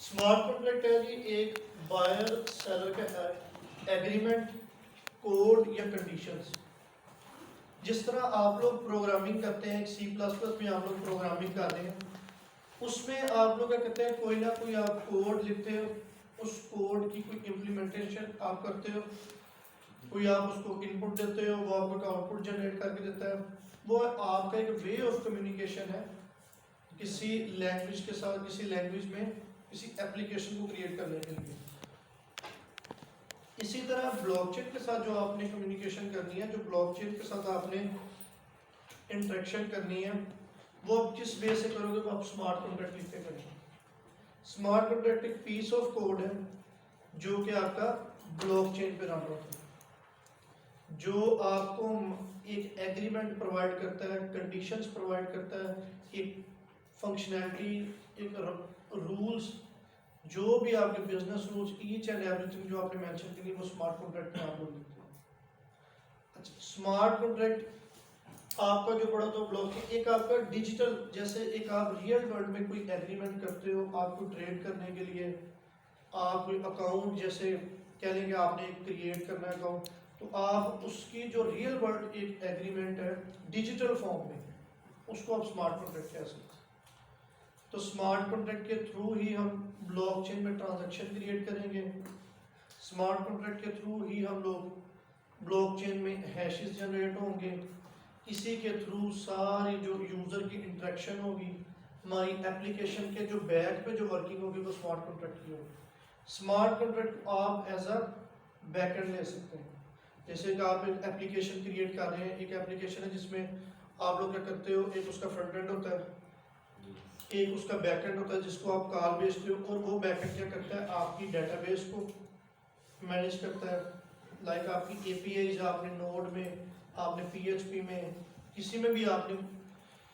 Smart contract है जी एक buyer seller का एग्रीमेंट, कोड या कंडीशंस। जिस तरह आप लोग प्रोग्रामिंग करते हैं, C++ में आप लोग प्रोग्रामिंग कर रहे हैं, उसमें आप लोग क्या कहते हैं, कोई ना कोई आप कोड लिखते हो, उस कोड की कोई इम्प्लीमेंटेशन आप करते हो, कोई आप उसको इनपुट देते हो, वो आपको आउटपुट जनरेट करके देता है। वो आपका एक वे ऑफ कम्युनिकेशन है किसी लैंग्वेज के साथ, किसी लैंग्वेज में किसी एप्लीकेशन को क्रिएट करने के लिए। इसी तरह ब्लॉकचेन के साथ जो आपने कम्युनिकेशन करनी है, जो ब्लॉकचेन के साथ आपने इंटरेक्शन करनी है, वो आप किस वे से करोगे, वो आप स्मार्ट कॉन्ट्रैक्ट लिख के करेंगे। स्मार्ट कॉन्ट्रैक्ट एक पीस ऑफ कोड है जो कि आपका ब्लॉकचेन पे रन होता है, जो आपको एक एग्रीमेंट प्रोवाइड करता है, कंडीशंस प्रोवाइड करता है, एक फंक्शनैलिटी, एक रूल्स, जो भी आपके business rules, each and everything जो आपने मेंशन की वो स्मार्ट कॉन्ट्रैक्ट में आप लोग लिखते हैं। अच्छा, स्मार्ट कॉन्ट्रैक्ट आपका जो पड़ा तो ब्लॉक, एक आपका डिजिटल, जैसे एक आप रियल वर्ल्ड में कोई एग्रीमेंट करते हो, आपको ट्रेड करने के लिए, आप कोई अकाउंट जैसे कह लेंगे आपने एक क्रिएट करना है अकाउंट, तो आप उसकी जो रियल वर्ल्ड एक एग्रीमेंट है डिजिटल फॉर्म में, उसको आप स्मार्ट कॉन्ट्रैक्ट कह सकते हैं। तो स्मार्ट कॉन्ट्रैक्ट के थ्रू ही हम ब्लॉकचेन में ट्रांजैक्शन क्रिएट करेंगे, स्मार्ट कॉन्ट्रैक्ट के थ्रू ही हम लोग ब्लॉकचेन में हैशेस जनरेट होंगे, इसी के थ्रू सारी जो यूज़र की इंटरेक्शन होगी, हमारी एप्लीकेशन के जो बैक पे जो वर्किंग होगी वो स्मार्ट कॉन्ट्रैक्ट की होगी। स्मार्ट कॉन्ट्रैक्ट आप एज अ बैकएंड ले सकते हैं। जैसे कि आप एक एप्लीकेशन क्रिएट कर रहे हैं, एक एप्लीकेशन है जिसमें आप लोग क्या करते हो, एक उसका फ्रंट एंड होता है, एक उसका बैकएंड होता है जिसको आप कॉल भेजते हो, और वो बैकएंड क्या करता है, आपकी डेटाबेस को मैनेज करता है। लाइक आपकी APIs आपने नोड में, आपने PHP में, किसी में भी आपने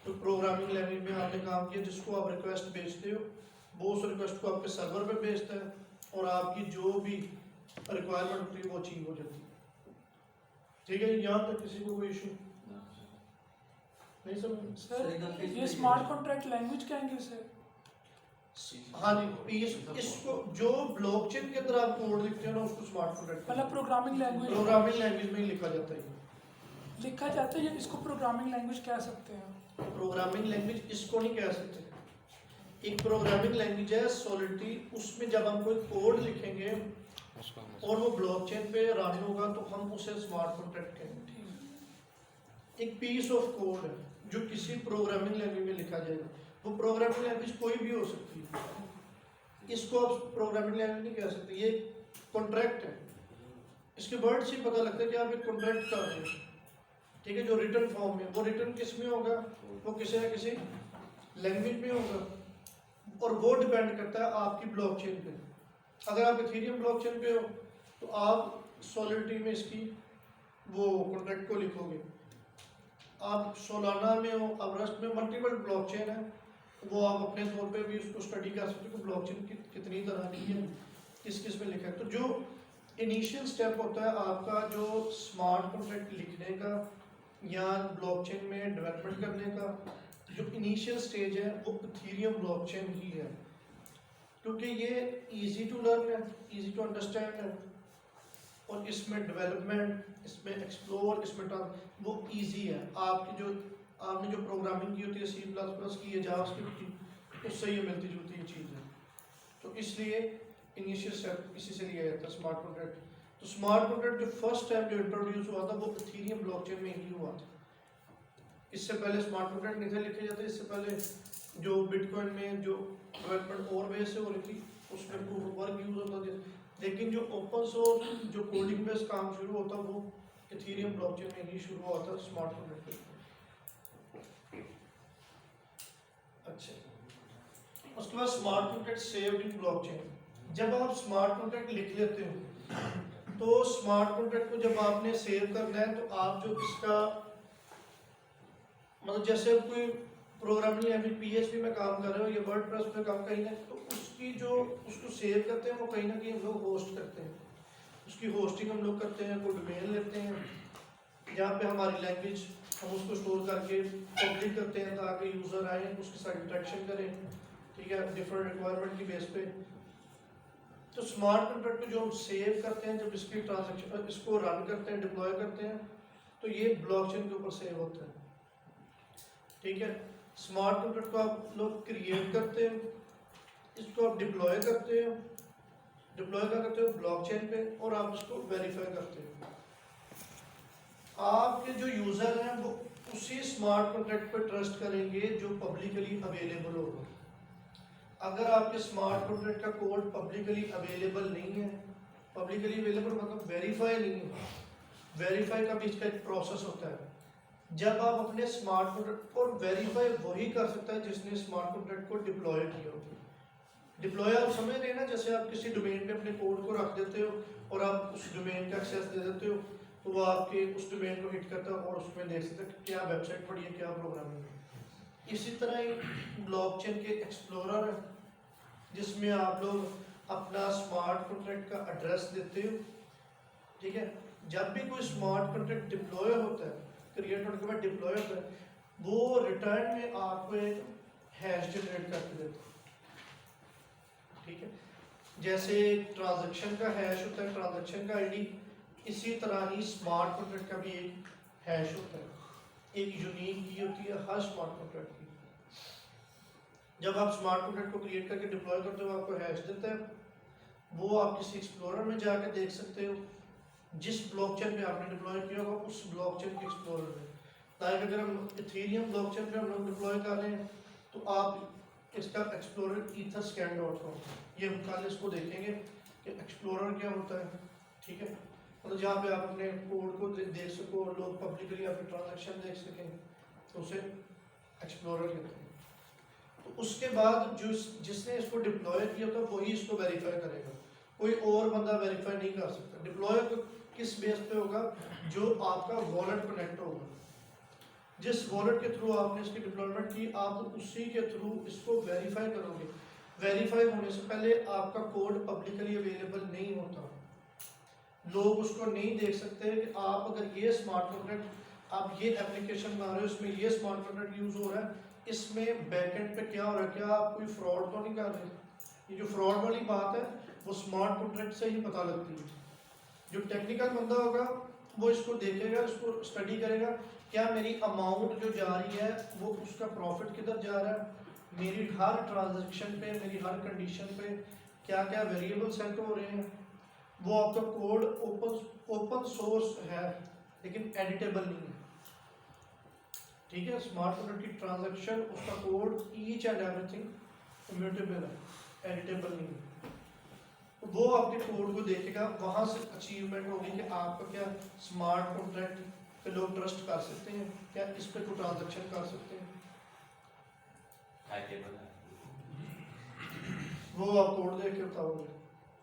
तो प्रोग्रामिंग लैंग्वेज में आपने काम किया, जिसको आप रिक्वेस्ट भेजते हो, वो उस रिक्वेस्ट को आपके सर्वर पे भेजता है, और आपकी जो भी रिक्वायरमेंट होती है वो अचीव हो जाती है। ठीक है, यहाँ तक किसी को कोई इशू नहीं समझ? सर ये स्मार्ट कॉन्ट्रैक्ट लैंग्वेज क्या इंग्लिश है? हाँ जी, इसको जो ब्लॉकचेन के अंदर आप कोड लिखते हो ना, उसको स्मार्ट कॉन्ट्रैक्ट मतलब प्रोग्रामिंग लैंग्वेज में ही लिखा जाता है। लिखा जाता है, इसको प्रोग्रामिंग लैंग्वेज कह सकते हैं? प्रोग्रामिंग लैंग्वेज इसको नहीं कह सकते। एक प्रोग्रामिंग लैंग्वेज है सॉलिडरी, उसमें जब हम कोई कोड लिखेंगे और वो ब्लॉकचेन पे रन होगा तो हम उसे स्मार्ट कॉन्ट्रैक्ट कहेंगे। एक पीस ऑफ कोड है जो किसी प्रोग्रामिंग लैंग्वेज में लिखा जाएगा। वो प्रोग्रामिंग लैंग्वेज कोई भी हो सकती है, इसको आप प्रोग्रामिंग लैंग्वेज नहीं कह सकते। ये कॉन्ट्रैक्ट है, इसके वर्ड से पता लगता है कि आप एक कॉन्ट्रैक्ट कर रहे हैं। ठीक है, जो रिटर्न फॉर्म में, वो रिटर्न किस में होगा, वो किसी न किसी लैंग्वेज में होगा, और वो डिपेंड करता है आपकी ब्लॉकचेन पे। अगर आप इथेरियम ब्लॉकचेन पे हो तो आप सॉलिडरी में इसकी वो कॉन्ट्रैक्ट को लिखोगे। आप सोलाना में हो, अब रस्ट में मल्टीपल ब्लॉकचेन है, वो आप अपने तौर पे भी उसको स्टडी कर सकते हो कि ब्लॉकचेन कितनी तरह की है, किस किस में लिखा है। तो जो इनिशियल स्टेप होता है आपका जो स्मार्ट कॉन्ट्रैक्ट लिखने का या ब्लॉकचेन में डेवलपमेंट करने का, जो इनिशियल स्टेज है वो इथेरियम ब्लॉकचेन ही है, क्योंकि ये इजी टू लर्न है, इजी टू अंडरस्टैंड है, और इसमें डेवलपमेंट, इसमें एक्सप्लोर, इसमें वो इजी है। आपकी जो आपने जो प्रोग्रामिंग की होती है C++ की या जावास्क्रिप्ट की, उससे ये मिलती जुलती चीज़ है। तो इसलिए इनिशियल स्टेप इसी से लिया जाता है स्मार्ट कॉन्ट्रैक्ट। तो स्मार्ट कॉन्ट्रैक्ट जो फर्स्ट टाइम जो इंट्रोड्यूस हुआ था वो इथेरियम ब्लॉकचेन में ही हुआ था। इससे पहले स्मार्ट कॉन्ट्रैक्ट नहीं थे लिखे जाते। इससे पहले जो बिटकॉइन में जो डेवलपमेंट और वे से हो रही थी, उसमें प्रूफ ऑफ वर्क यूज होता था, लेकिन जो ओपन सोर्स जो कोडिंग बेस्ड काम शुरू होता वो इथेरियम ब्लॉकचेन में ही शुरू हुआ था स्मार्ट कॉन्ट्रैक्ट। अच्छा, उसके बाद smart contract saved in blockchain. जब आप स्मार्ट कॉन्ट्रैक्ट लिख लेते हो तो स्मार्ट कॉन्ट्रैक्ट को जब आपने सेव करना है तो आप जो इसका मतलब जैसे कोई प्रोग्रामिंग लैंग्वेज PHP में काम कर रहे हो या वर्डप्रेस में काम कहीं ना, तो उसकी जो उसको सेव करते हैं वो कहीं ना कहीं हम लोग होस्ट करते हैं, उसकी होस्टिंग हम लोग करते हैं, कोई डोमेन लेते हैं जहाँ पे हमारी लैंग्वेज हम उसको स्टोर करके पब्लिक करते हैं ताकि यूज़र आए उसके साथ इंटरेक्शन करें। ठीक है, डिफरेंट रिक्वायरमेंट की बेस पे तो स्मार्ट कॉन्ट्रैक्ट को जो हम सेव करते हैं, जब इसकी ट्रांजैक्शन इसको रन करते हैं, डिप्लॉय करते हैं, तो ये ब्लॉकचेन के ऊपर सेव होता है। ठीक है, स्मार्ट कॉन्ट्रैक्ट को आप लोग क्रिएट करते हैं, इसको आप डिप्लॉय करते हैं, डिप्लॉय करते हो ब्लॉकचेन पे, और आप इसको वेरीफाई करते हो। आपके जो यूजर हैं वो उसी स्मार्ट कॉन्ट्रैक्ट पर ट्रस्ट करेंगे जो पब्लिकली अवेलेबल होगा। अगर आपके स्मार्ट कॉन्ट्रैक्ट का कोड पब्लिकली अवेलेबल नहीं है, पब्लिकली अवेलेबल मतलब वेरीफाई नहीं है, वेरीफाई का बीच का एक प्रोसेस होता है। जब आप अपने स्मार्ट कॉन्ट्रैक्ट, और वेरीफाई वही कर सकता है जिसने स्मार्ट कॉन्ट्रैक्ट को डिप्लॉय किया हो। डिप्लॉय आप समझ रहे हैं ना, जैसे आप किसी डोमेन पे अपने कोड को रख देते हो और आप उस डोमेन का एक्सेस दे देते हो, तो वो आपके उस डोमेन को हिट करता है और उसमें देख सकते हैं क्या वेबसाइट पड़ी है, क्या प्रोग्रामिंग है। इसी तरह ही ब्लॉकचेन के एक्सप्लोरर है, जिसमें आप लोग अपना स्मार्ट कॉन्ट्रैक्ट का एड्रेस देते हो। ठीक है, जब भी कोई स्मार्ट कॉन्ट्रैक्ट डिप्लॉय होता है, क्रिएट होने के बाद डिप्लॉय होता है, वो रिटर्न में आपको एक हैश जनरेट करके देता है। ठीक है, जैसे ट्रांजैक्शन का हैश होता है, ट्रांजैक्शन का आईडी, इसी तरह ही स्मार्ट कॉन्ट्रैक्ट का भी एक हैश होता है, एक यूनिक की होती है हर स्मार्ट कॉन्ट्रैक्ट की। जब आप स्मार्ट कॉन्ट्रैक्ट को क्रिएट करके डिप्लॉय करते हो, आपको हैश देता है, वो आप किसी एक्सप्लोरर में जाकर देख सकते हो, जिस ब्लॉकचेन पे आपने डिप्लॉय किया होगा उस ब्लॉकचेन के एक्सप्लोरर में। ताकि अगर हम इथेरियम ब्लॉकचेन पे हम लोग डिप्लॉय कर रहे हैं, तो आप इसका एक्सप्लोरर etherscan.com, ये हम कल इसको देखेंगे कि एक्सप्लोरर क्या होता है। ठीक है, मतलब जहाँ पे आप अपने कोड को देख सको और लोग पब्लिकली आपके ट्रांजैक्शन देख सकें, तो उसे एक्सप्लोरर कहते हैं। तो उसके बाद जो जिसने इसको डिप्लॉय किया था वही इसको वेरीफाई करेगा, कोई और बंदा वेरीफाई नहीं कर सकता। डिप्लॉय किस बेस पे होगा? जो आपका वॉलेट कनेक्ट होगा, जिस वॉलेट के थ्रू आपने इसकी डिप्लॉयमेंट की, आप उसी के थ्रू इसको वेरीफाई करोगे। वेरीफाई होने से पहले आपका कोड पब्लिकली अवेलेबल नहीं होता, लोग उसको नहीं देख सकते कि आप अगर ये स्मार्ट कॉन्ट्रैक्ट, आप ये एप्लीकेशन बना रहे हो, इसमें ये स्मार्ट कॉन्ट्रैक्ट यूज हो रहा है, इसमें बैकएंड पे क्या हो रहा है, क्या आप कोई फ्रॉड तो नहीं कर रहे। ये जो फ्रॉड वाली बात है वो स्मार्ट कॉन्ट्रैक्ट से ही पता लगती है। जो टेक्निकल बंदा होगा वो इसको देखेगा, इसको स्टडी करेगा, क्या मेरी अमाउंट जो जा रही है वो उसका प्रॉफिट किधर जा रहा है, मेरी हर ट्रांजैक्शन पे, मेरी हर कंडीशन पे क्या क्या वेरिएबल सेट हो रहे हैं। वो आपका कोड ओपन सोर्स है लेकिन एडिटेबल नहीं है। ठीक है, स्मार्ट कॉन्ट्रैक्ट की ट्रांजैक्शन, उसका code each and everything immutable है, एडिटेबल नहीं है। तो वो आपके कोड को देखेगा, वहां से अचीवमेंट होगी कि आपका क्या स्मार्ट कॉन्ट्रैक्ट पे लोग ट्रस्ट कर सकते हैं, क्या इस पे कोई ट्रांजैक्शन कर सकते हैं। वो आप कोड देख के बताओगे।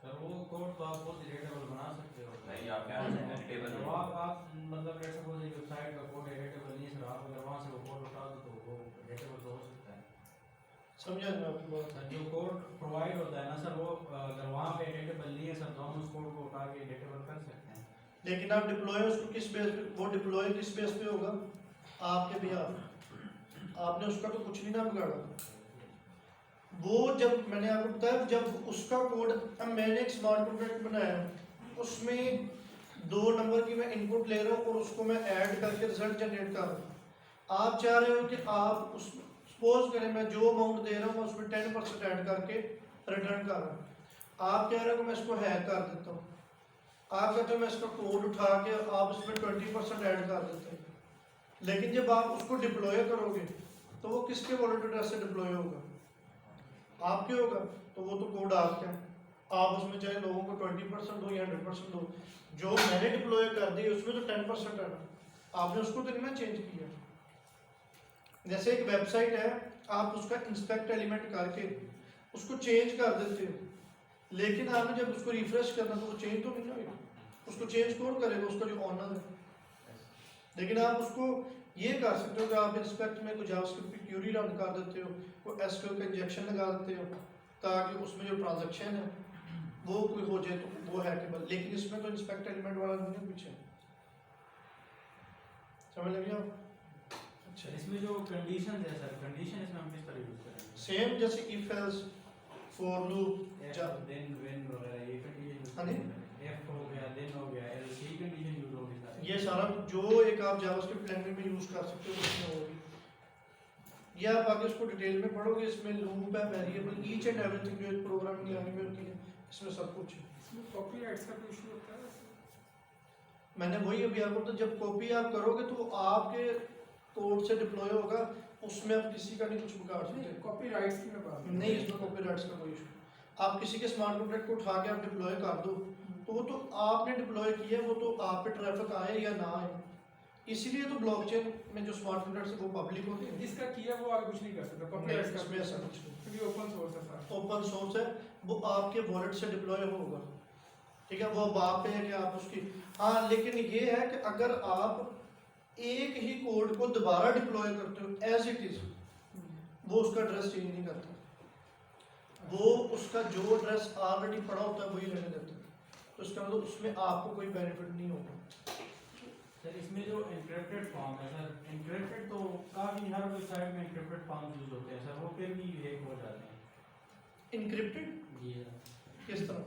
सर वो कोड तो आप बहुत एडिटेबल बना सकते हो। नहीं, आप क्या एडिटेबल तो आप मतलब लेट्स सपोज एक वेबसाइट का कोड एडिटेबल नहीं है सर, आप अगर वहां से वो कोड उठा दो तो वो एडिटेबल तो हो सकता है। समझा मैं आपकी बात। सर जो कोड प्रोवाइड होता है ना सर, वो अगर वहां पे एडिटेबल नहीं है सर, तो हम उस कोड को उठा के एडिटेबल कर सकते हैं। लेकिन आप डिप्लॉय उसको किस बेस पे, वो डिप्लॉय किस बेस पे होगा? आपके बिहाफ, आपने उसका तो कुछ नहीं ना बिगाड़ा। वो जब मैंने आपको बताया, जब उसका कोड, अब मैंने एक स्मार्ट कॉन्ट्रैक्ट बनाया, उसमें 2 नंबर की मैं इनपुट ले रहा हूँ और उसको मैं ऐड करके रिजल्ट जनरेट कर रहा हूँ। आप चाह रहे हो कि आप उस, सपोज करें मैं जो अमाउंट दे रहा हूँ मैं उसमें 10% ऐड करके रिटर्न कर रहा हूँ। आप कह रहे हो कि मैं इसको हैक कर देता हूँ, आप कहते हो मैं इसका कोड उठा के आप इसमें 20% ऐड कर देते हैं। लेकिन जब आप उसको डिप्लॉय करोगे तो वो किसके वॉलेट एड्रेस से डिप्लॉय होगा? आपके होगा। तो वो तो कोड आपका है, आप उसमें चाहे लोगों को 20% दो या 100% दो, जो मैंने डिप्लॉय कर दी उसमें तो 10% है ना, आपने उसको तो नहीं ना चेंज किया। जैसे एक वेबसाइट है, आप उसका इंस्पेक्ट एलिमेंट करके उसको चेंज कर देते हो, लेकिन आपने जब उसको रिफ्रेश करना तो वो चेंज तो नहीं होगा। उसको चेंज कौन करेगा? उसका जो ऑनर है। लेकिन आप उसको ये कर सकते हो कि आप इंस्पेक्ट में कोई जावास्क्रिप्ट की क्वेरी रन कर देते हो, कोई एसक्यूएल का इंजेक्शन लगा देते हो, ताकि उसमें जो ट्रांजैक्शन है वो कोई हो जाए तो वो हैकेबल। लेकिन इसमें तो इंस्पेक्ट एलिमेंट वाला नहीं है पीछे, समझ लग गया? अच्छा, इसमें जो कंडीशन है सर, कंडीशन इसमें हम किस तरह यूज करेंगे? सेम जैसे if else, for loop, then when वगैरह हाँ जी, F हो गया, then हो गया, L C कंडीशन यूज होगी सारी। ये सारा जो एक आप जावास्क्रिप्ट लैंग्वेज में यूज कर सकते हो उसमें होगी। ये आप आगे इसको डिटेल में पढ़ोगे, इसमें लूप है, वेरिएबल, ईच एंड एवरीथिंग जो एक प्रोग्रामिंग लैंग्वेज में होती है इसमें सब कुछ है। इसमें कॉपीराइट्स का कोई इशू होता है? मैंने वही अभी आपको तो जब कॉपी आप करोगे तो आपके कोड से डिप्लॉय होगा, उसमें आप किसी का नहीं कुछ बिगाड़ सकते। कॉपीराइट्स की मैं बात नहीं, इसमें कॉपीराइट्स का कोई इशू। आप किसी के स्मार्ट कॉन्ट्रैक्ट को उठा के आप डिप्लॉय कर दो तो वो तो आपने डिप्लॉय किया है, वो तो आप पे ट्रैफिक आए या ना आए, इसीलिए तो ब्लॉकचेन में जो स्मार्ट कॉन्ट्रैक्ट है वो पब्लिक होते हैं। जिसका किया वो आगे कुछ नहीं कर सकता, कॉपीराइट्स का इसमें ऐसा कुछ नहीं, क्योंकि ओपन सोर्स है सारा। ओपन सोर्स है, वो आपके वॉलेट से डिप्लॉय होगा, ठीक है, वो अब आप पे है कि आप उसकी। हाँ, लेकिन ये है कि अगर आप एक ही कोड को दोबारा डिप्लॉय करते हो एज इट इज, वो उसका एड्रेस चेंज नहीं करता, वो उसका जो एड्रेस ऑलरेडी पड़ा होता है वही रहने देता है, तो इसका मतलब उसमें आपको कोई बेनिफिट नहीं होगा। सर इसमें जो एन्क्रिप्टेड फॉर्म है सर, एन्क्रिप्टेड तो काफ़ी हर वेबसाइट में एन्क्रिप्टेड फॉर्म यूज होते हैं सर, वो फिर भी हैक हो जाते हैं। इनक्रिप्टेड जी सर, किस तरह?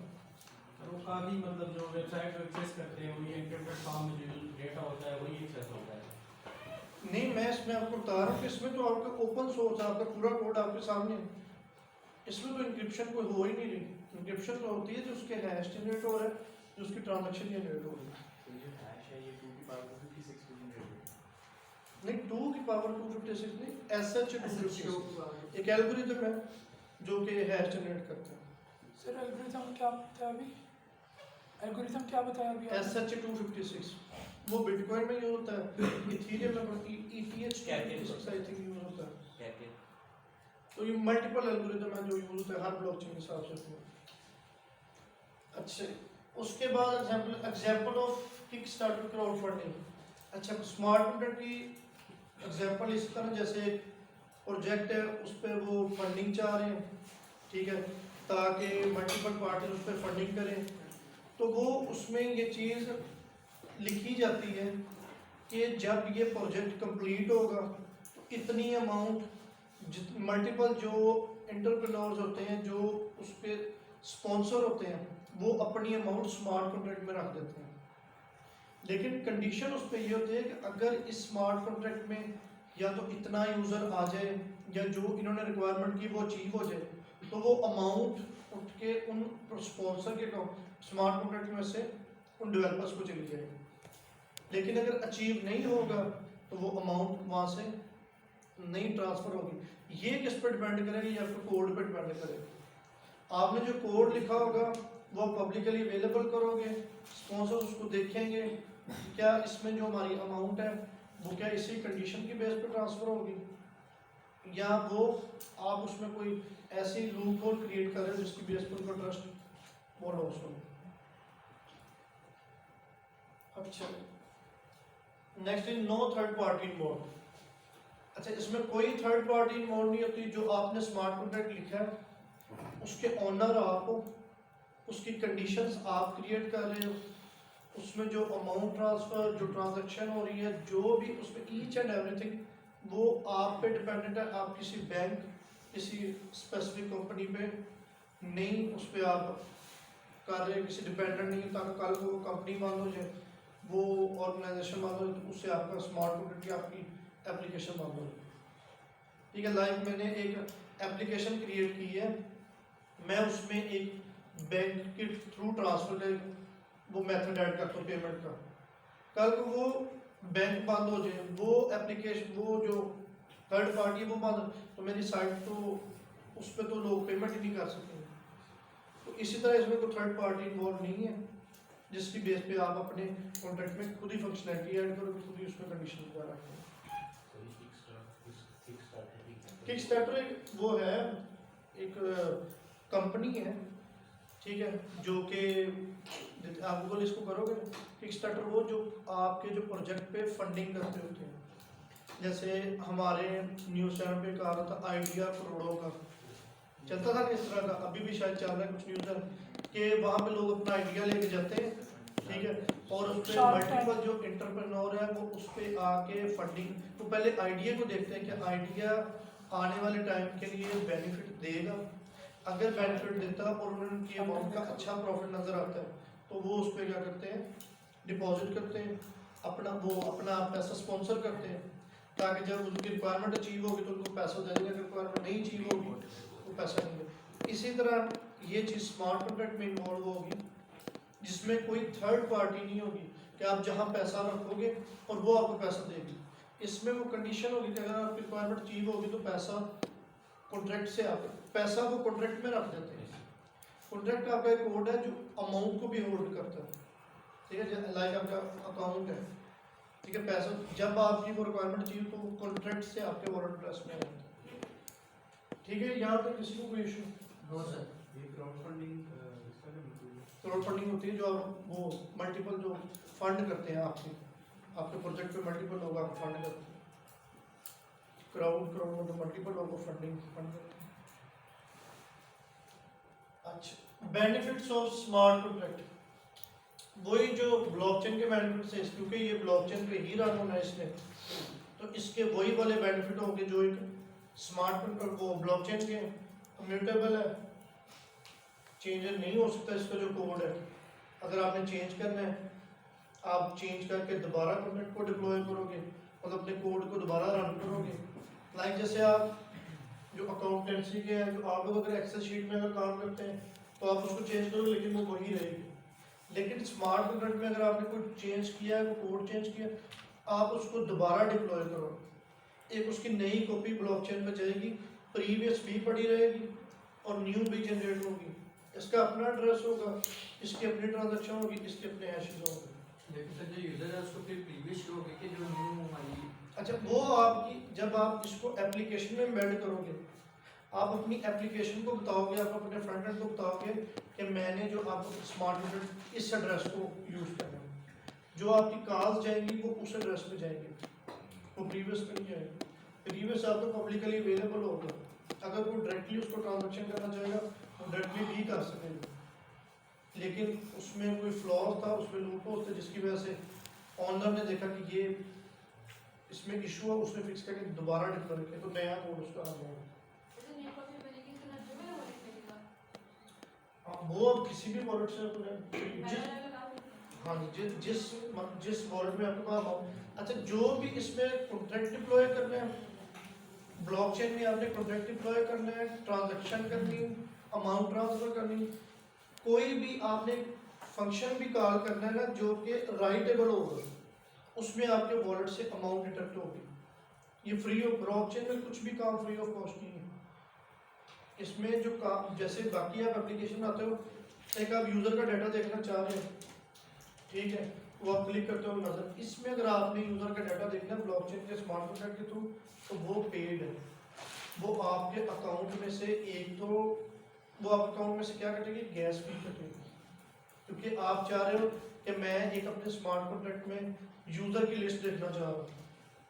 सर वो काफ़ी मतलब जो वेबसाइट को एक्सेस करते हैं वही एन्क्रिप्टेड फॉर्म में जो डेटा होता है वही एक्सेस होता है। नहीं, मैं इसमें आपको बता रहा हूँ कि इसमें तो आपका ओपन सोर्स है, आपका पूरा कोड आपके सामने है, इसमें तो इंक्रिप्शन कोई हो ही नहीं रही। इंक्रिप्शन तो होती है जो उसके हैश जनरेट हो रहा है, जो उसकी ट्रांजैक्शन जनरेट हो रही है। तो ये हैश है, ये 2 की पावर 256 को जनरेट नहीं, 2 की पावर 256 नहीं, SH 256 एक एल्गोरिथम है जो कि हैश जनरेट करता है। सर एल्गोरिथम क्या बताया अभी? एल्गोरिथम क्या बताया अभी आपने? SH 256 वो बिटकॉइन में यूज होता है, इथेरियम में ETH 256 आई थिंक यूज होता है। कहते हैं। तो ये मल्टीपल एल्गोरिथम है जो यूज होता है हर ब्लॉकचेन के हिसाब से। अच्छा, उसके बाद example of Kickstarter crowd funding. अच्छा, स्मार्ट कॉन्ट्रैक्ट की एग्जांपल इस तरह, जैसे एक प्रोजेक्ट है उस पर वो फंडिंग चाह रहे हैं, ठीक है, ताकि मल्टीपल पार्टी उस पर फंडिंग करें, तो वो उसमें ये चीज़ लिखी जाती है कि जब ये प्रोजेक्ट कंप्लीट होगा तो इतनी अमाउंट मल्टीपल जो एंटरप्रेन्योर्स होते हैं जो उस पर स्पॉन्सर होते हैं वो अपनी अमाउंट स्मार्ट कॉन्ट्रैक्ट में रख देते हैं, लेकिन कंडीशन उस पर ये होती है कि अगर इस स्मार्ट कॉन्ट्रैक्ट में या तो इतना यूज़र आ जाए या जो इन्होंने रिक्वायरमेंट की वो अचीव हो जाए, तो वो अमाउंट उठ के उन स्पॉन्सर के स्मार्ट कॉन्ट्रैक्ट में से उन डेवलपर्स को चली जाएगी। लेकिन अगर अचीव नहीं होगा तो वो अमाउंट वहाँ से नहीं ट्रांसफ़र होगी। ये किस पर डिपेंड करेगा? ये आपके कोड पर डिपेंड करेगा। आपने जो कोड लिखा होगा वो पब्लिकली अवेलेबल करोगे, स्पॉन्सर्स उसको देखेंगे क्या इसमें जो हमारी अमाउंट है वो क्या इसी कंडीशन की बेस पर ट्रांसफ़र होगी, या वो आप उसमें कोई ऐसी लूप होल क्रिएट कर रहे हो जिसकी बेस पर उनका ट्रस्ट वो लॉस हो। अच्छा, next is no third party involve. अच्छा, इसमें कोई थर्ड पार्टी इन्वॉल्व नहीं होती। जो आपने स्मार्ट कॉन्ट्रैक्ट लिखा है उसके ओनर आप हो, उसकी कंडीशंस आप क्रिएट कर रहे हो, उसमें जो अमाउंट ट्रांसफ़र, जो ट्रांजैक्शन हो रही है, जो भी उसमें ईच एंड एवरीथिंग वो आप पे डिपेंडेंट है। आप किसी बैंक, किसी स्पेसिफिक कंपनी पे नहीं उस पर आप कर रहे, किसी डिपेंडेंट नहीं, ताकि कल को वो कंपनी बंद हो जाए, वो ऑर्गेनाइजेशन बंद हो जाए तो उससे आपका स्मार्ट कॉन्ट्रैक्ट की आपकी एप्लीकेशन बंद हो जाए। ठीक है, लाइक मैंने एक एप्लीकेशन क्रिएट की है, मैं उसमें एक बैंक के थ्रू ट्रांसफ़र का वो मेथड ऐड करता हूँ पेमेंट का, कल को वो बैंक बंद हो जाए, वो एप्लीकेशन, वो जो थर्ड पार्टी है वो बंद, तो मेरी साइट तो उस पर तो लोग पेमेंट ही नहीं कर सकेंगे। तो इसी तरह इसमें कोई थर्ड पार्टी इन्वॉल्व नहीं है, जिसकी बेस पे आप अपने कॉन्ट्रैक्ट में खुद ही फंक्शनैलिटी ऐड करोगे, खुद ही उसमें कंडीशन वगैरह रखेंगे। किकस्टार्टर वो है एक कंपनी है, ठीक है, जो कि आप गूगल इसको करोगे, किकस्टार्टर वो जो आपके जो प्रोजेक्ट पे फंडिंग करते होते हैं। जैसे हमारे न्यूज़ चैनल पे कहा था आइडिया करोड़ों का चलता था, किस तरह का अभी भी शायद चल रहा है कुछ न्यूज़ कि वहाँ पे लोग अपना आइडिया लेके जाते हैं, ठीक है, और उस पर मल्टीपल जो एंटरप्रेन्योर है वो उस पर आके फंडिंग, तो पहले आइडिया को देखते हैं कि आइडिया आने वाले टाइम के लिए बेनिफिट देगा अगर बेनिफिट देता और उनकी अमाउंट का अच्छा प्रॉफिट नजर आता है तो वो उस पर क्या करते हैं, डिपॉजिट करते हैं, अपना पैसा स्पॉन्सर करते हैं, ताकि जब उनकी रिक्वायरमेंट अचीव होगी तो उनको पैसा दे देंगे, रिक्वायरमेंट नहीं अचीव होगी तो पैसा नहीं देंगे। इसी तरह ये चीज़ स्मार्ट कॉन्ट्रैक्ट में इन्वॉल्व होगी, जिसमें कोई थर्ड पार्टी नहीं होगी कि आप जहाँ पैसा रखोगे और वो आपको पैसा देगी। इसमें वो कंडीशन होगी कि अगर आपकी रिक्वायरमेंट अचीव होगी तो पैसा कॉन्ट्रैक्ट से आप पैसा वो कॉन्ट्रैक्ट में रख देते हैं। कॉन्ट्रैक्ट आपका एक कोड है जो अमाउंट को भी होल्ड करता है, ठीक है, लाइक आपका अकाउंट है, ठीक है, पैसा जब आपकी वो रिक्वायरमेंट अचीव तो वो कॉन्ट्रैक्ट से आपके वॉलेट एड्रेस में आ जाता है। ठीक है, यहाँ पे किसी को कोई इशू? No sir. ये क्राउड फंडिंग इसका क्या मतलब है? क्राउड फंडिंग होती है जो आप वो मल्टीपल जो फंड करते हैं आपके प्रोजेक्ट पे मल्टीपल लोग आपको फंड करते हैं। क्राउड मतलब मल्टीपल लोगों को फंड करते हैं। अच्छा, बेनिफिट्स ऑफ स्मार्ट कॉन्ट्रैक्ट, वही जो ब्लॉकचेन के बेनिफिट्स है, क्योंकि ये ब्लॉकचेन पे ही रन होना है इसमें, तो इसके वही वाले बेनिफिट होंगे जो एक स्मार्ट कॉन्ट्रैक्ट वो ब्लॉकचेन के इम्यूटेबल है, चेंज नहीं हो सकता। इसका जो कोड है अगर आपने चेंज करना है आप चेंज करके दोबारा कॉन्ट्रैक्ट को डिप्लॉय करोगे, मतलब अपने कोड को दोबारा रन करोगे। लाइक जैसे आप जो अकाउंटेंसी के हैं, जो आप लोग अगर एक्सेल शीट में अगर काम करते हैं तो आप उसको चेंज करोगे लेकिन वो वही रहेगी। लेकिन स्मार्ट कॉन्ट्रैक्ट में अगर आपने कोई चेंज किया है, वो कोड चेंज किया, आप उसको दोबारा डिप्लॉय करो, एक उसकी नई कॉपी ब्लॉकचेन में जाएगी, प्रीवियस भी पड़ी रहेगी और न्यू भी जनरेट होगी। इसका अपना एड्रेस होगा, इसकी अपनी ट्रांजैक्शन होगी, इसके अपने हैशेस होंगे। लेकिन सर जो यूजर है उसको फिर प्रीवियस शो होगी कि जो न्यू हमारी। अच्छा, वो आपकी जब आप इसको एप्लीकेशन में एम्बेड करोगे, आप अपनी एप्लीकेशन को बताओगे, आप अपने फ्रंट एंड को बताओगे कि मैंने जो आपको स्मार्ट कॉन्ट्रैक्ट इस एड्रेस को यूज़ करना है, जो आपकी कॉल्स जाएंगी वो उस एड्रेस पे जाएंगी, वो प्रीवियस पे नहीं जाएगी। प्रीवियस आपको पब्लिकली अवेलेबल होगा, अगर वो डायरेक्टली उसको ट्रांजेक्शन करना चाहेगा वो डायरेक्टली भी कर सकेगा, लेकिन उसमें कोई फ्लॉज था, उसमें लूपहोल थे, जिसकी वजह से ऑनर ने देखा कि ये इसमें इशू है, उसने फिक्स करके दोबारा डिप्लॉय किया तो नया कोड उसका आ गया। हाँ, वो अब किसी भी वॉलेट से अपने हाँ जिस वॉलेट में आपके पास हो। अच्छा, जो भी इसमें कॉन्ट्रैक्ट डिप्लॉय करना है, ब्लॉकचेन में आपने कॉन्ट्रैक्ट डिप्लॉय करना है, ट्रांजैक्शन करनी, अमाउंट ट्रांसफर करनी, कोई भी आपने फंक्शन भी कॉल करना है ना जो कि राइटेबल होगा, उसमें आपके वॉलेट से अमाउंट डिटेक्ट होगी। ये फ्री ऑफ, ब्लॉकचेन में कुछ भी काम फ्री ऑफ कॉस्ट नहीं है। इसमें जो काम, जैसे बाकी आप एप्लीकेशन आते हो, एक आप यूज़र का डाटा देखना चाह रहे हैं, ठीक है, वो आप क्लिक करते हो नजर, इसमें अगर आपने यूज़र का डाटा देखना ब्लॉकचेन के स्मार्ट कॉन्ट्रैक्ट के थ्रू तो वो पेड है, वो आपके अकाउंट में से एक तो वो आप अकाउंट में से क्या कटेगी, गैस फी कटेगी, क्योंकि आप चाह रहे हो कि मैं एक अपने स्मार्ट कॉन्ट्रैक्ट में यूज़र की लिस्ट देखना चाह रहा हूँ,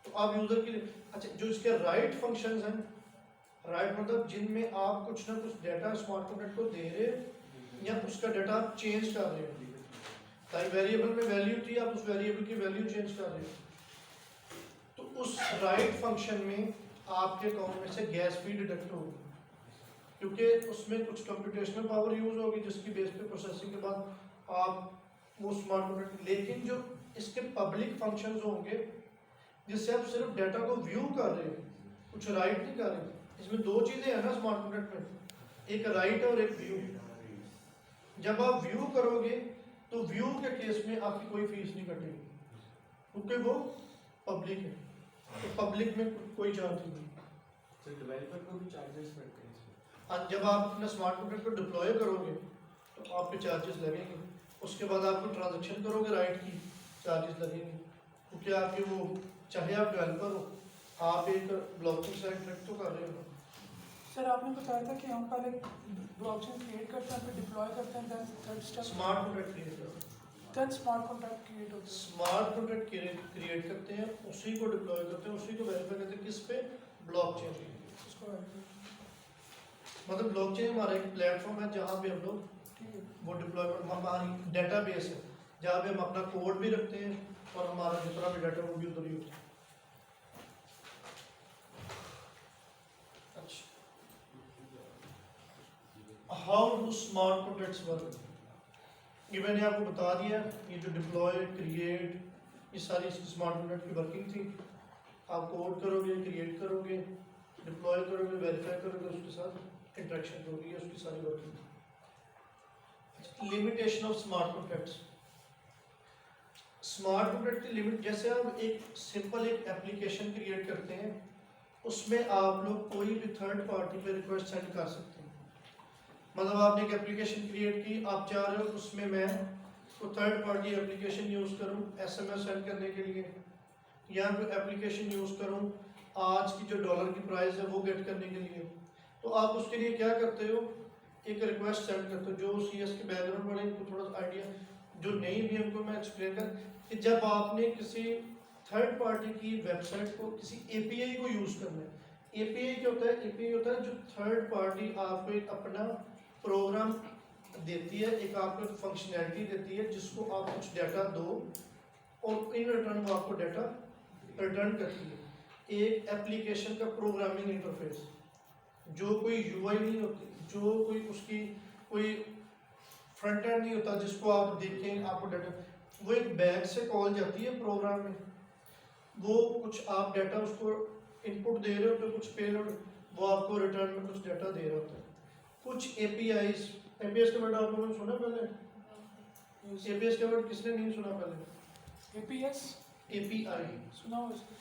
तो आप यूज़र की अच्छा जो इसके राइट फंक्शंस हैं, राइट मतलब जिनमें आप कुछ ना कुछ डाटा स्मार्ट कॉन्ट्रैक्ट को दे रहे हैं या उसका डाटा आप चेंज कर रहे हो, लाइक वेरिएबल में वैल्यू थी, आप उस वेरिएबल की वैल्यू चेंज कर रहे हो, तो उस राइट फंक्शन में आपके अकाउंट में से गैस फी डिडक्ट होगी, क्योंकि उसमें कुछ कंप्यूटेशनल पावर यूज होगी जिसकी बेस पे प्रोसेसिंग के बाद आप वो स्मार्ट कॉन्ट्रैक्ट। लेकिन जो इसके पब्लिक फंक्शंस होंगे जिससे आप सिर्फ डाटा को व्यू कर रहे हो, कुछ राइट नहीं कर रहे, इसमें दो चीजें हैं ना स्मार्ट कॉन्ट्रैक्ट में, एक राइट और एक व्यू। जब आप व्यू करोगे तो व्यू के केस में आपकी कोई फीस नहीं कटेगी क्योंकि वो पब्लिक है, तो पब्लिक में कोई चार्ज नहीं। सर डेवलपर को भी चार्जेस पड़ते हैं इसमें? जब आप अपना स्मार्ट कॉन्ट्रैक्ट को डिप्लॉय करोगे तो आपके चार्जेस लगेंगे, उसके बाद आपको ट्रांजैक्शन करोगे राइट की चार्जेस लगेंगे, क्योंकि आपके वो चाहे आप डेवलपर हो, आप एक ब्लॉकचेन साइट ट्रैक तो कर रहे हो। सर आपने बताया था कि हम पहले ब्लॉकचेन क्रिएट करते हैं, फिर डिप्लॉय करते हैं, then third step smart contract create करो, देन स्मार्ट कॉन्ट्रैक्ट क्रिएट होता है। स्मार्ट कॉन्ट्रैक्ट क्रिएट करते हैं, उसी को डिप्लॉय करते हैं, उसी को वेरीफाई करते हैं, किस पे, ब्लॉकचेन पे। उसको verify मतलब ब्लॉकचेन हमारा एक प्लेटफॉर्म है जहाँ पे हम लोग ठीक है। वो डिप्लॉयमेंट, हमारी डेटाबेस है जहाँ पे हम अपना कोड भी रखते हैं और हमारा जितना भी डाटा वो भी उधर ही होता है। अच्छा, how do smart contracts work, ये मैंने आपको बता दिया। ये जो डिप्लॉय, क्रिएट, ये सारी स्मार्ट कॉन्ट्रैक्ट की वर्किंग थी। आप कोड करोगे, क्रिएट करोगे, डिप्लॉय करोगे, वेरीफाई करोगे, उसके साथ इंटरेक्शन होगी, ये उसकी सारी वर्किंग थी। Limitation of smart contracts. Smart contract की लिमिट, जैसे आप एक सिंपल एक एप्लीकेशन क्रिएट करते हैं, उसमें आप लोग कोई भी थर्ड पार्टी पे रिक्वेस्ट सेंड कर सकते हैं। मतलब आपने एक एप्लीकेशन क्रिएट की, आप चाह रहे हो उसमें मैं को थर्ड पार्टी एप्लीकेशन यूज़ करूं SMS सेंड करने के लिए, या कोई एप्लीकेशन यूज़ करूं आज की जो डॉलर की प्राइस है वो गेट करने के लिए, तो आप उसके लिए क्या करते हो, एक रिक्वेस्ट सेंड करते हो। जो CS के बैकग्राउंड वाले इनको थोड़ा सा आइडिया, जो नहीं भी उनको मैं एक्सप्लेन कर कि जब आपने किसी थर्ड पार्टी की वेबसाइट को किसी API को यूज़ करना है। API क्या होता है? API होता है जो थर्ड पार्टी आपको एक अपना प्रोग्राम देती है, एक आपको फंक्शनैलिटी देती है जिसको आप कुछ डाटा दो और इन रिटर्न वो आपको डाटा रिटर्न करती है। एक एप्लीकेशन का प्रोग्रामिंग इंटरफेस, जो कोई UI नहीं होती, जो कोई उसकी कोई फ्रंट एंड नहीं होता जिसको आप देखें आपको डाटा, वो एक बैक से कॉल जाती है प्रोग्राम में, वो कुछ आप डाटा उसको इनपुट दे रहे हो तो कुछ पेलोड वो आपको रिटर्न में कुछ डाटा दे रहा होता है। कुछ APIs के वर्ड आप लोगों ने सुना पहले? APIs के वर्ड किसने नहीं सुना पहले? APS API सुना हो इसको?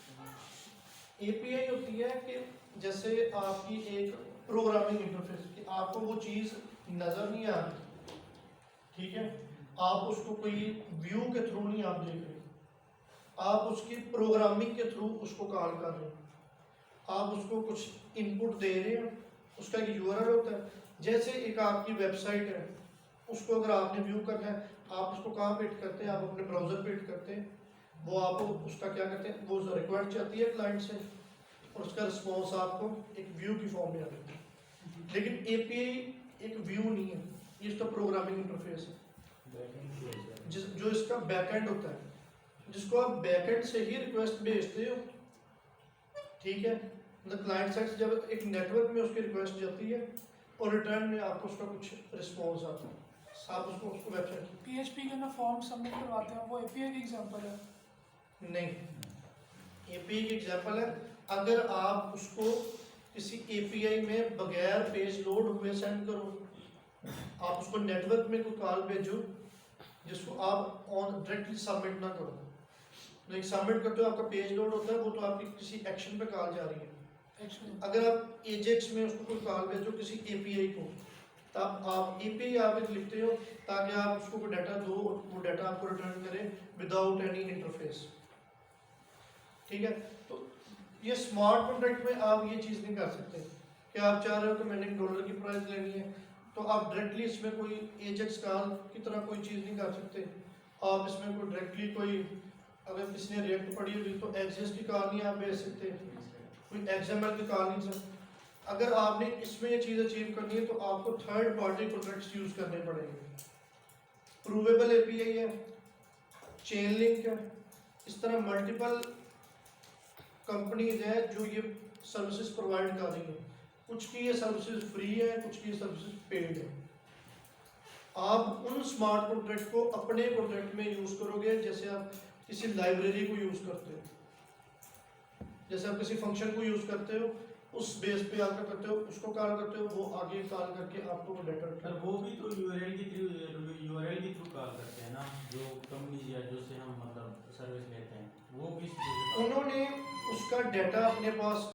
API होती है कि जैसे आपकी एक प्रोग्रामिंग इंटरफेस कि आपको वो चीज़ नज़र नहीं आ रही, ठीक है, आप उसको कोई व्यू के थ्रू नहीं आप देख रहे, आप उसकी प्रोग्रामिंग के थ्रू उसको कॉल कर रहे हो, आप उसको कुछ इनपुट दे रहे हैं, उसका एक URL होता है। जैसे एक आपकी वेबसाइट है, उसको अगर आपने व्यू करना है, आप उसको कहाँ पे हिट करते हैं? आप अपने ब्राउज़र पे हिट करते हैं, वो आपको उसका क्या करते हैं, वो रिक्वायर्ड चाहती है क्लाइंट से और उसका रिस्पॉन्स आपको एक व्यू की फॉर्म में आ जाता है। लेकिन API एक व्यू नहीं है, ये इसका प्रोग्रामिंग इंटरफेस है जो इसका बैकएंड होता है, जिसको आप बैकएंड से ही रिक्वेस्ट भेजते हो, ठीक है। मतलब क्लाइंट साइड से जब एक नेटवर्क में उसकी रिक्वेस्ट जाती है और रिटर्न में आपको उसका कुछ रिस्पॉन्स आता है, आप उसको वेबसाइट PHP के ना फॉर्म सबमिट करवाते हैं, वो API की एग्जांपल है। नहीं, API की एग्जांपल है। अगर आप उसको किसी API में बगैर पेज लोड हुए सेंड करो, आप उसको नेटवर्क में कोई कॉल भेजो जिसको आप ऑन डायरेक्टली सबमिट ना करो, लेकिन सबमिट करते हो आपका पेज लोड होता है, वो तो आपकी किसी एक्शन पे कॉल जा रही है। अगर आप AJAX में उसको कोई कॉल भेजो किसी API को, तब आप API आप लिखते हो ताकि आप उसको कोई डाटा दो और वो डाटा आपको रिटर्न करे विदाउट एनी इंटरफेस, ठीक है। तो ये स्मार्ट कॉन्ट्रैक्ट में आप ये चीज़ नहीं कर सकते कि आप चाह रहे हो कि मैंने $1 की प्राइस लेनी है, तो आप डायरेक्टली इसमें कोई AJAX कॉल की तरह कोई चीज़ नहीं कर सकते। आप इसमें कोई डायरेक्टली कोई, अगर किसी ने रिएक्ट पढ़ी होगी तो एक्सेस की कॉल नहीं आप भेज सकते, कोई XML की कॉल नहीं सकते। अगर आपने इसमें ये चीज़ अचीव करनी है तो आपको थर्ड पार्टी कॉन्ट्रैक्ट्स यूज़ करने पड़ेंगे। प्रूवेबल API है, चेन लिंक है, इस तरह मल्टीपल कंपनीज है जो ये सर्विसेज प्रोवाइड कर रही हैं। कुछ की ये सर्विसेज फ्री है, कुछ की ये सर्विसेज पेड है। आप उन स्मार्ट कॉन्ट्रैक्ट को अपने कॉन्ट्रैक्ट में यूज़ करोगे जैसे आप किसी लाइब्रेरी को यूज़ करते हो, जैसे आप किसी फंक्शन को यूज़ करते हो, उस बेस पे आप क्या करते हो, उसको कॉल करते हो, वो आगे कॉल करके आपको वो डाटा सर वो भी तो URL के थ्रू कॉल करते हैं ना, जो कंपनी या जो से हम मतलब सर्विस लेते हैं, वो किस उन्होंने उसका डाटा अपने पास